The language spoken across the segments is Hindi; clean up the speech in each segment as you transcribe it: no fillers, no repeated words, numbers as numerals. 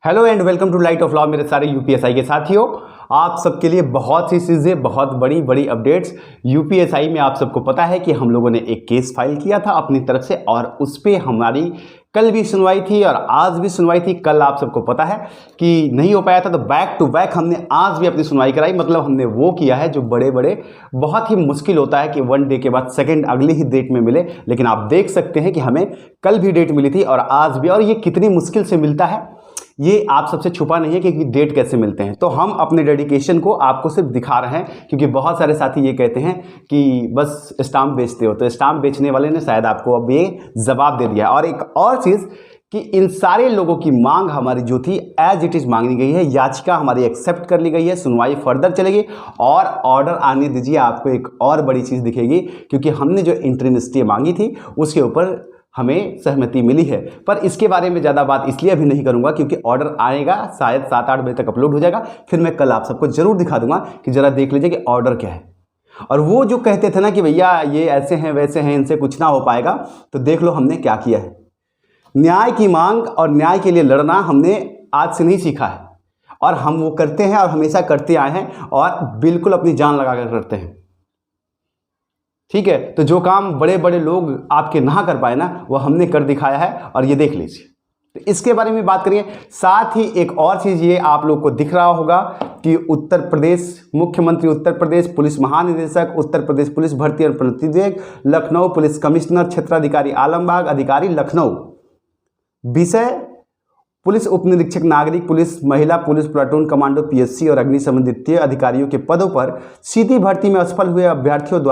Hello and welcome to Light of Law मेरे सारे यूपीएसआई के साथियों। आप सबके लिए बहुत सी चीज़ें, बहुत बड़ी बड़ी अपडेट्स। यूपीएसआई में आप सबको पता है कि हम लोगों ने एक केस फाइल किया था अपनी तरफ से और उस पर हमारी कल भी सुनवाई थी और आज भी सुनवाई थी। कल आप सबको पता है कि नहीं हो पाया था, तो बैक टू बैक हमने आज भी अपनी सुनवाई कराई। मतलब हमने वो किया है जो बड़े बड़े बहुत ही मुश्किल होता है कि वन डे के बाद सेकंड अगली ही डेट में मिले, लेकिन आप देख सकते हैं कि हमें कल भी डेट मिली थी और आज भी। और ये कितनी मुश्किल से मिलता है ये आप सबसे छुपा नहीं है कि डेट कैसे मिलते हैं। तो हम अपने डेडिकेशन को आपको सिर्फ दिखा रहे हैं, क्योंकि बहुत सारे साथी ये कहते हैं कि बस स्टाम्प बेचते हो। तो स्टाम्प बेचने वाले ने शायद आपको अब ये जवाब दे दिया। और एक और चीज़ कि इन सारे लोगों की मांग हमारी जो थी एज इट इज़ मांगी गई है, याचिका हमारी एक्सेप्ट कर ली गई है, सुनवाई फर्दर चलेगी और ऑर्डर आने दीजिए। आपको एक और बड़ी चीज़ दिखेगी, क्योंकि हमने जो इंटरिम स्टे मांगी थी उसके ऊपर हमें सहमति मिली है। पर इसके बारे में ज़्यादा बात इसलिए अभी नहीं करूंगा क्योंकि ऑर्डर आएगा, शायद 7-8 बजे तक अपलोड हो जाएगा। फिर मैं कल आप सबको जरूर दिखा दूंगा कि ज़रा देख लीजिए कि ऑर्डर क्या है। और वो जो कहते थे ना कि भैया ये ऐसे हैं वैसे हैं, इनसे कुछ ना हो पाएगा, तो देख लो हमने क्या किया है। न्याय की मांग और न्याय के लिए लड़ना हमने आज से नहीं सीखा है, और हम वो करते हैं और हमेशा करते आए हैं और बिल्कुल अपनी जान लगा कर करते हैं। ठीक है, तो जो काम बड़े बड़े लोग आपके ना कर पाए ना, वो हमने कर दिखाया है और ये देख लीजिए। तो इसके बारे में बात करिए। साथ ही एक और चीज़ ये आप लोग को दिख रहा होगा कि उत्तर प्रदेश मुख्यमंत्री, उत्तर प्रदेश पुलिस महानिदेशक, उत्तर प्रदेश पुलिस भर्ती और प्रोन्नति निदेशक, लखनऊ पुलिस कमिश्नर, क्षेत्राधिकारी आलमबाग, अधिकारी लखनऊ। विषय पुलिस उप निरीक्षक, नागरिक पुलिस, महिला पुलिस प्लाटून कमांडो, पीएससी और अग्निशमन द्वितीय अधिकारियों के पदों पर सीधी भर्ती में असफल हुए अभ्यर्थियों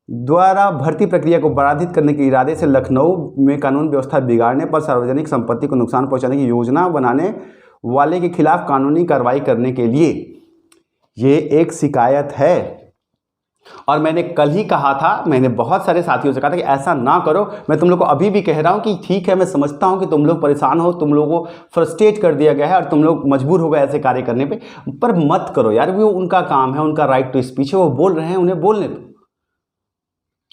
द्वारा भर्ती प्रक्रिया को बाधित करने के इरादे से लखनऊ में कानून व्यवस्था बिगाड़ने पर सार्वजनिक संपत्ति को नुकसान पहुंचाने की योजना बनाने वाले के खिलाफ कानूनी कार्रवाई करने के लिए ये एक शिकायत है। और मैंने कल ही कहा था, मैंने बहुत सारे साथियों से कहा था कि ऐसा ना करो। मैं तुम लोग को अभी भी कह रहा हूं कि ठीक है, मैं समझता हूं कि तुम लोग परेशान हो, तुम लोगों को फ्रस्ट्रेट कर दिया गया है और तुम लोग मजबूर हो गए ऐसे कार्य करने पे, पर मत करो यार। वो उनका काम है, उनका राइट टू स्पीच है, वो बोल रहे हैं, उन्हें बोलने दो।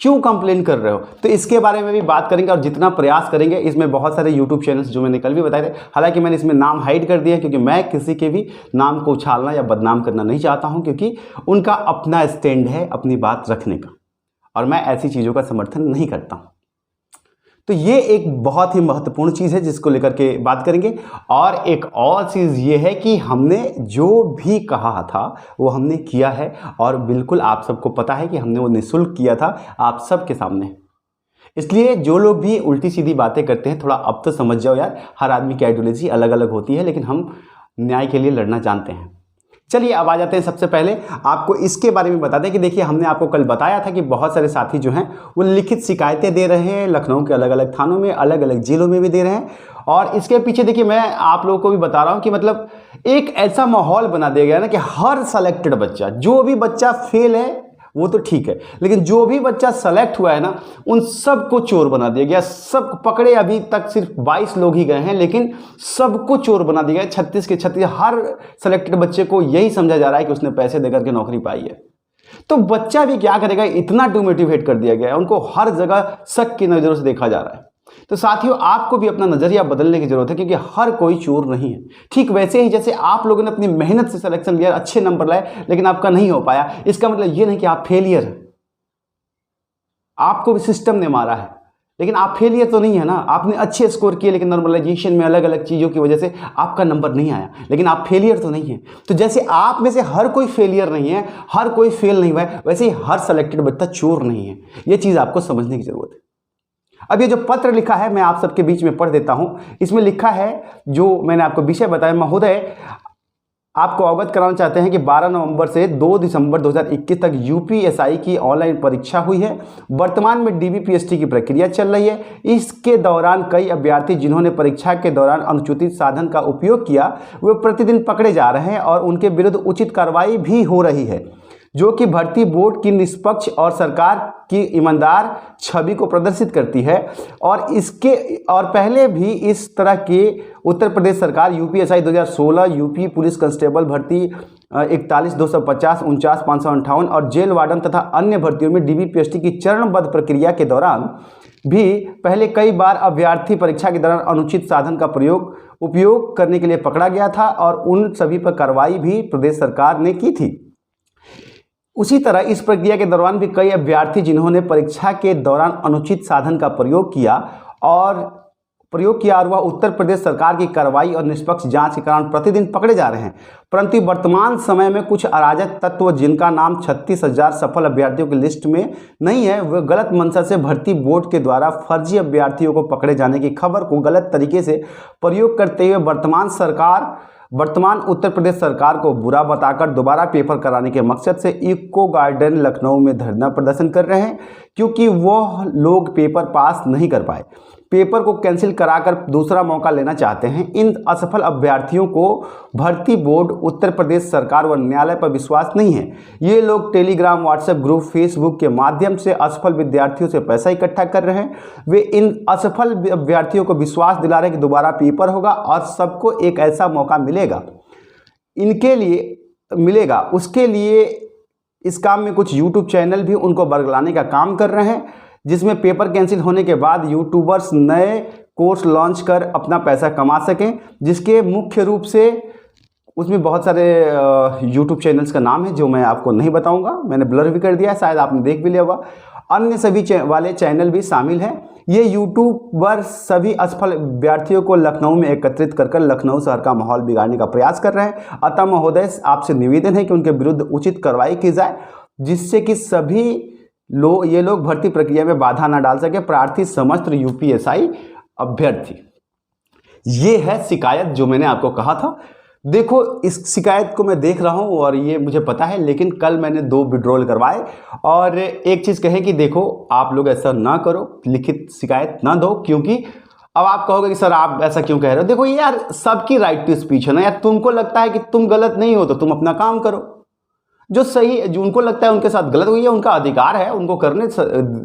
क्यों कंप्लेन कर रहे हो? तो इसके बारे में भी बात करेंगे और जितना प्रयास करेंगे। इसमें बहुत सारे यूट्यूब चैनल्स जो मैंने कल भी बताए थे, हालांकि मैंने इसमें नाम हाइड कर दिया क्योंकि मैं किसी के भी नाम को उछालना या बदनाम करना नहीं चाहता हूं, क्योंकि उनका अपना स्टैंड है अपनी बात रखने का, और मैं ऐसी चीज़ों का समर्थन नहीं करता हूं। तो ये एक बहुत ही महत्वपूर्ण चीज़ है जिसको लेकर के बात करेंगे। और एक और चीज़ ये है कि हमने जो भी कहा था वो हमने किया है, और बिल्कुल आप सबको पता है कि हमने वो निःशुल्क किया था आप सबके सामने। इसलिए जो लोग भी उल्टी सीधी बातें करते हैं, थोड़ा अब तो समझ जाओ यार, हर आदमी की आइडियोलॉजी अलग अलग होती है, लेकिन हम न्याय के लिए लड़ना जानते हैं। चलिए अब आ जाते हैं। सबसे पहले आपको इसके बारे में बता दें कि देखिए, हमने आपको कल बताया था कि बहुत सारे साथी जो हैं वो लिखित शिकायतें दे रहे हैं, लखनऊ के अलग अलग थानों में, अलग अलग जिलों में भी दे रहे हैं। और इसके पीछे देखिए, मैं आप लोगों को भी बता रहा हूं कि मतलब एक ऐसा माहौल बना दिया गया ना कि हर सेलेक्टेड बच्चा, जो भी बच्चा फेल है वो तो ठीक है, लेकिन जो भी बच्चा सेलेक्ट हुआ है ना, उन सबको चोर बना दिया गया। सब पकड़े, अभी तक सिर्फ 22 लोग ही गए हैं, लेकिन सबको चोर बना दिया गया। 36 के 36 हर सेलेक्टेड बच्चे को यही समझा जा रहा है कि उसने पैसे देकर के नौकरी पाई है। तो बच्चा भी क्या करेगा, इतना डिमोटिवेट कर दिया गया है, उनको हर जगह शक की नज़रों से देखा जा रहा है। तो साथियों, आपको भी अपना नजरिया बदलने की जरूरत है, क्योंकि हर कोई चोर नहीं है। ठीक वैसे ही जैसे आप लोगों ने अपनी मेहनत से सिलेक्शन लिया, अच्छे नंबर लाए, लेकिन आपका नहीं हो पाया, इसका मतलब ये नहीं कि आप फेलियर हैं। आपको भी सिस्टम ने मारा है, लेकिन आप फेलियर तो नहीं है ना। आपने अच्छे स्कोर किए, लेकिन नॉर्मलाइजेशन में अलग अलग चीज़ों की वजह से आपका नंबर नहीं आया, लेकिन आप फेलियर तो नहीं है। तो जैसे आप में से हर कोई फेलियर नहीं है, हर कोई फेल नहीं हुआ है, वैसे ही हर सेलेक्टेड बच्चा चोर नहीं है। ये चीज़ आपको समझने की जरूरत है। अब ये जो पत्र लिखा है मैं आप सबके बीच में पढ़ देता हूं। इसमें लिखा है, जो मैंने आपको विषय बताया, महोदय आपको अवगत कराना चाहते हैं कि 12 नवंबर से 2 दिसंबर 2021 तक यूपीएसआई की ऑनलाइन परीक्षा हुई है। वर्तमान में डीबीपीएसटी की प्रक्रिया चल रही है। इसके दौरान कई अभ्यर्थी जिन्होंने परीक्षा के दौरान अनुचित साधन का उपयोग किया, वे प्रतिदिन पकड़े जा रहे हैं और उनके विरुद्ध उचित कार्रवाई भी हो रही है, जो कि भर्ती बोर्ड की निष्पक्ष और सरकार की ईमानदार छवि को प्रदर्शित करती है। और पहले भी इस तरह के उत्तर प्रदेश सरकार यूपीएसआई 2016, यूपी पुलिस कांस्टेबल भर्ती 41,250, 49,558 और जेल वार्डन तथा अन्य भर्तियों में डीबीपीएसटी की चरणबद्ध प्रक्रिया के दौरान भी पहले कई बार अभ्यर्थी परीक्षा के दौरान अनुचित साधन का उपयोग करने के लिए पकड़ा गया था और उन सभी पर कार्रवाई भी प्रदेश सरकार ने की थी। उसी तरह इस प्रक्रिया के दौरान भी कई अभ्यर्थी जिन्होंने परीक्षा के दौरान अनुचित साधन का प्रयोग किया और वह उत्तर प्रदेश सरकार की कार्रवाई और निष्पक्ष जांच के कारण प्रतिदिन पकड़े जा रहे हैं। परंतु वर्तमान समय में कुछ अराजक तत्व जिनका नाम 36,000 सफल अभ्यर्थियों की लिस्ट में नहीं है, वे गलत मंशा से भर्ती बोर्ड के द्वारा फर्जी अभ्यर्थियों को पकड़े जाने की खबर को गलत तरीके से प्रयोग करते हुए वर्तमान उत्तर प्रदेश सरकार को बुरा बताकर दोबारा पेपर कराने के मकसद से इको गार्डन लखनऊ में धरना प्रदर्शन कर रहे हैं, क्योंकि वह लोग पेपर पास नहीं कर पाए, पेपर को कैंसिल कराकर दूसरा मौका लेना चाहते हैं। इन असफल अभ्यर्थियों को भर्ती बोर्ड, उत्तर प्रदेश सरकार व न्यायालय पर विश्वास नहीं है। ये लोग टेलीग्राम, व्हाट्सएप ग्रुप, फेसबुक के माध्यम से असफल विद्यार्थियों से पैसा इकट्ठा कर रहे हैं। वे इन असफल अभ्यर्थियों को विश्वास दिला रहे हैं कि दोबारा पेपर होगा और सबको एक ऐसा मौका मिलेगा, उसके लिए इस काम में कुछ यूट्यूब चैनल भी उनको बरगलाने का काम कर रहे हैं, जिसमें पेपर कैंसिल होने के बाद यूट्यूबर्स नए कोर्स लॉन्च कर अपना पैसा कमा सकें, जिसके मुख्य रूप से उसमें बहुत सारे यूट्यूब चैनल्स का नाम है जो मैं आपको नहीं बताऊंगा, मैंने ब्लर भी कर दिया है, शायद आपने देख भी लिया होगा। अन्य सभी वाले चैनल भी शामिल हैं। ये यूट्यूबर सभी असफल विद्यार्थियों को लखनऊ में एकत्रित कर लखनऊ शहर का माहौल बिगाड़ने का प्रयास कर रहे हैं। अतः महोदय, आपसे निवेदन है कि उनके विरुद्ध उचित कार्रवाई की जाए, जिससे कि सभी ये लोग भर्ती प्रक्रिया में बाधा ना डाल सके। प्रार्थी समस्त यूपीएसआई अभ्यर्थी। ये है शिकायत जो मैंने आपको कहा था। देखो, इस शिकायत को मैं देख रहा हूँ और ये मुझे पता है, लेकिन कल मैंने 2 विड्रॉल करवाए और एक चीज़ कहे कि देखो, आप लोग ऐसा ना करो, लिखित शिकायत ना दो, क्योंकि अब आप कहोगे कि सर आप ऐसा क्यों कह रहे हो। देखो यार, सबकी राइट टू स्पीच है ना यार। तुमको लगता है कि तुम गलत नहीं हो तो तुम अपना काम करो, जो उनको लगता है उनके साथ गलत हुई है, उनका अधिकार है, उनको करने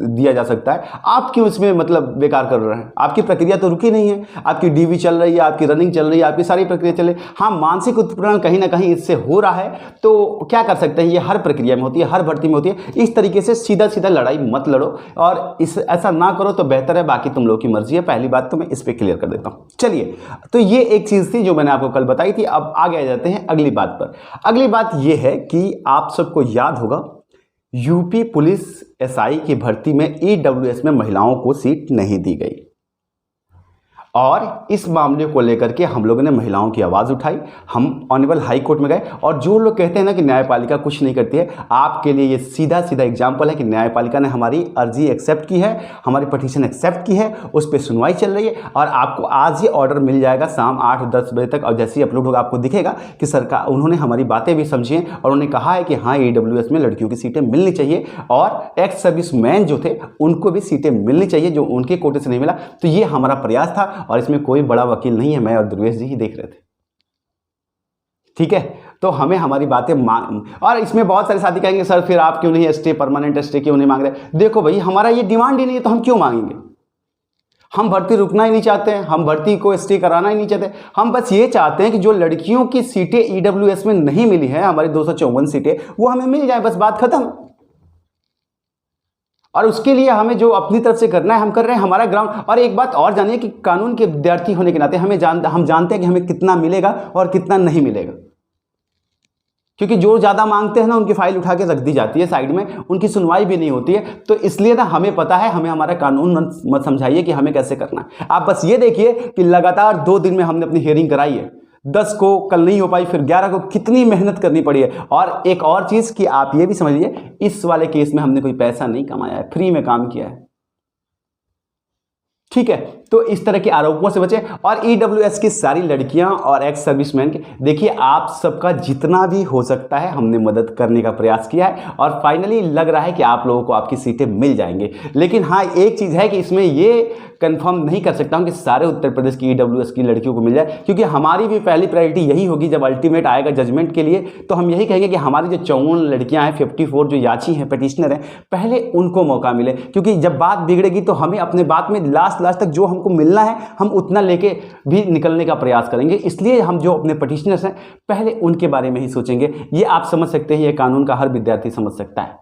दिया जा सकता है। आप क्यों इसमें मतलब बेकार कर रहे हैं? आपकी प्रक्रिया तो रुकी नहीं है, आपकी डीवी चल रही है, आपकी रनिंग चल रही है, आपकी सारी प्रक्रिया चल रही है। हाँ, मानसिक उत्पीड़न कहीं ना कहीं इससे हो रहा है, तो क्या कर सकते हैं, ये हर प्रक्रिया में होती है, हर भर्ती में होती है। इस तरीके से सीधा सीधा लड़ाई मत लड़ो और ऐसा ना करो तो बेहतर है। बाकी तुम लोग की मर्जी है। पहली बात तो मैं इस पर क्लियर कर देता हूँ। चलिए, तो ये एक चीज़ थी जो मैंने आपको कल बताई थी। अब आगे आ जाते हैं अगली बात पर। अगली बात ये है कि आप सबको याद होगा, यूपी पुलिस एसआई की भर्ती में ईडब्ल्यूएस में महिलाओं को सीट नहीं दी गई और इस मामले को लेकर के हम लोगों ने महिलाओं की आवाज़ उठाई। हम ऑनरेबल हाई कोर्ट में गए और जो लोग कहते हैं ना कि न्यायपालिका कुछ नहीं करती है, आपके लिए ये सीधा सीधा एग्जाम्पल है कि न्यायपालिका ने हमारी अर्जी एक्सेप्ट की है, हमारी पिटीशन एक्सेप्ट की है, उस पर सुनवाई चल रही है और आपको आज ही ऑर्डर मिल जाएगा शाम 8-10 बजे तक। और जैसे ही अपलोड होगा आपको दिखेगा कि सरकार, उन्होंने हमारी बातें भी समझी हैं और उन्होंने कहा है कि हाँ, ईडब्ल्यूएस में लड़कियों की सीटें मिलनी चाहिए और एक्स सर्विस मैन जो थे उनको भी सीटें मिलनी चाहिए जो उनके कोटे से नहीं मिला। तो ये हमारा प्रयास था और इसमें कोई बड़ा वकील नहीं है, मैं और ध्रुवेश जी ही देख रहे थे। ठीक है, तो हमें हमारी बातें और इसमें बहुत सारे साथी कहेंगे सर फिर आप क्यों नहीं स्टे, परमानेंट स्टे क्यों नहीं मांग रहे। देखो भाई, हमारा ये डिमांड ही नहीं है तो हम क्यों मांगेंगे। हम भर्ती रुकना ही नहीं चाहते हैं, हम भर्ती को स्टे कराना ही नहीं चाहते। हम बस ये चाहते हैं कि जो लड़कियों की सीटें ईडब्ल्यूएस में नहीं मिली है, हमारी 254 सीटें, वो हमें मिल जाए, बस बात खत्म। और उसके लिए हमें जो अपनी तरफ से करना है हम कर रहे हैं, हमारा ग्राउंड। और एक बात और जानिए कि कानून के विद्यार्थी होने के नाते हम जानते हैं कि हमें कितना मिलेगा और कितना नहीं मिलेगा, क्योंकि जो ज़्यादा मांगते हैं ना उनकी फाइल उठा के रख दी जाती है साइड में, उनकी सुनवाई भी नहीं होती है। तो इसलिए ना हमें पता है, हमें हमारा कानून मत समझाइए कि हमें कैसे करना है। आप बस ये देखिए कि लगातार 2 दिन में हमने अपनी हियरिंग कराई है, 10 को कल नहीं हो पाई, फिर 11 को कितनी मेहनत करनी पड़ी है। और एक और चीज़ कि आप ये भी समझिए, इस वाले केस में हमने कोई पैसा नहीं कमाया है, फ्री में काम किया है। ठीक है, तो इस तरह के आरोपों से बचें। और ईडब्ल्यूएस की सारी लड़कियां और एक्स सर्विसमैन के, देखिए आप सबका जितना भी हो सकता है हमने मदद करने का प्रयास किया है और फाइनली लग रहा है कि आप लोगों को आपकी सीटें मिल जाएंगे। लेकिन हाँ, एक चीज़ है कि इसमें ये कंफर्म नहीं कर सकता हूं कि सारे उत्तर प्रदेश की ईडब्ल्यूएस की लड़कियों को मिल जाए, क्योंकि हमारी भी पहली प्रायोरिटी यही होगी। जब अल्टीमेट आएगा जजमेंट के लिए तो हम यही कहेंगे कि हमारी जो 54 लड़कियां हैं, 54 जो याची हैं, पिटिशनर हैं, पहले उनको मौका मिले। क्योंकि जब बात बिगड़ेगी तो हमें अपने बात में लास्ट तक जो हमको मिलना है हम उतना लेके भी निकलने का प्रयास करेंगे। इसलिए हम जो अपने पिटिशनर्स हैं पहले उनके बारे में ही सोचेंगे। ये आप समझ सकते हैं, ये कानून का हर विद्यार्थी समझ सकता है।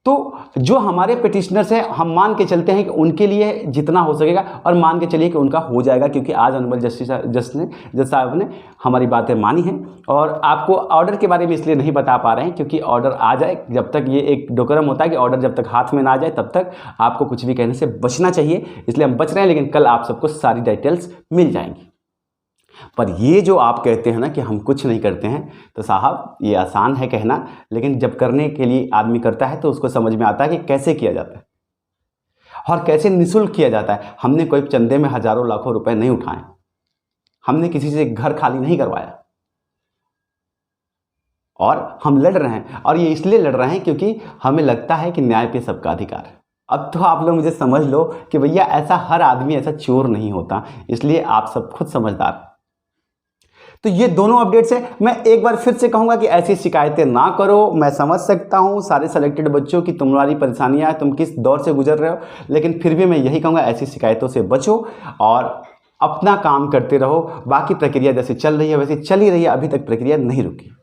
तो जो हमारे पिटिशनर्स हैं, हम मान के चलते हैं कि उनके लिए जितना हो सकेगा, और मान के चलिए कि उनका हो जाएगा, क्योंकि आज ऑनरेबल जज साहब ने हमारी बातें मानी हैं। और आपको ऑर्डर के बारे में इसलिए नहीं बता पा रहे हैं क्योंकि ऑर्डर आ जाए, जब तक ये एक डोकरम होता है कि ऑर्डर जब तक हाथ में ना आ जाए तब तक आपको कुछ भी कहने से बचना चाहिए, इसलिए हम बच रहे हैं। लेकिन कल आप सबको सारी डिटेल्स मिल जाएंगी। पर ये जो आप कहते हैं ना कि हम कुछ नहीं करते हैं, तो साहब ये आसान है कहना, लेकिन जब करने के लिए आदमी करता है तो उसको समझ में आता है कि कैसे किया जाता है और कैसे निःशुल्क किया जाता है। हमने कोई चंदे में हजारों लाखों रुपए नहीं उठाए, हमने किसी से घर खाली नहीं करवाया, और हम लड़ रहे हैं। और ये इसलिए लड़ रहे हैं क्योंकि हमें लगता है कि न्याय पे सबका अधिकार है। अब तो आप लोग मुझे समझ लो कि भैया ऐसा हर आदमी ऐसा चोर नहीं होता, इसलिए आप सब खुद समझदार। तो ये दोनों अपडेट्स हैं। मैं एक बार फिर से कहूंगा कि ऐसी शिकायतें ना करो। मैं समझ सकता हूं सारे सेलेक्टेड बच्चों की तुम्हारी परेशानियां, तुम किस दौर से गुजर रहे हो, लेकिन फिर भी मैं यही कहूंगा ऐसी शिकायतों से बचो और अपना काम करते रहो। बाकी प्रक्रिया जैसे चल रही है वैसे चल ही रही है, अभी तक प्रक्रिया नहीं रुकी।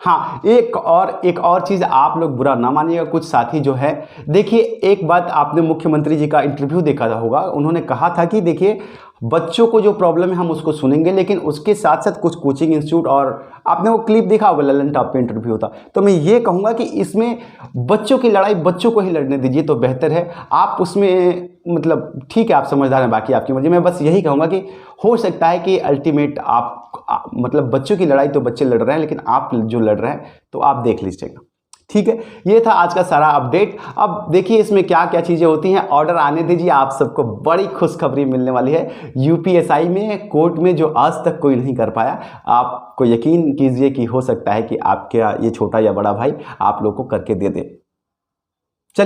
हाँ, एक और चीज़, आप लोग बुरा ना मानिएगा, कुछ साथी जो है, देखिए एक बात, आपने मुख्यमंत्री जी का इंटरव्यू देखा होगा, उन्होंने कहा था कि देखिए बच्चों को जो प्रॉब्लम है हम उसको सुनेंगे, लेकिन उसके साथ साथ कुछ कोचिंग इंस्टीट्यूट, और आपने वो क्लिप देखा होगा ललन टॉप पे इंटरव्यू होता, तो मैं ये कहूँगा कि इसमें बच्चों की लड़ाई बच्चों को ही लड़ने दीजिए तो बेहतर है। आप उसमें मतलब ठीक है, आप समझदार हैं, बाकी आपकी मर्जी। मैं बस यही कहूँगा कि हो सकता है कि अल्टीमेट मतलब बच्चों की लड़ाई तो बच्चे लड़ रहे हैं, लेकिन आप जो लड़ रहे हैं तो आप देख लीजिएगा। ठीक है, ये था आज का सारा अपडेट। अब देखिए इसमें क्या क्या चीज़ें होती हैं, ऑर्डर आने दीजिए, आप सबको बड़ी खुशखबरी मिलने वाली है। यूपीएसआई में कोर्ट में जो आज तक कोई नहीं कर पाया, आपको यकीन कीजिए कि हो सकता है कि आपका ये छोटा या बड़ा भाई आप लोग को करके दे दे।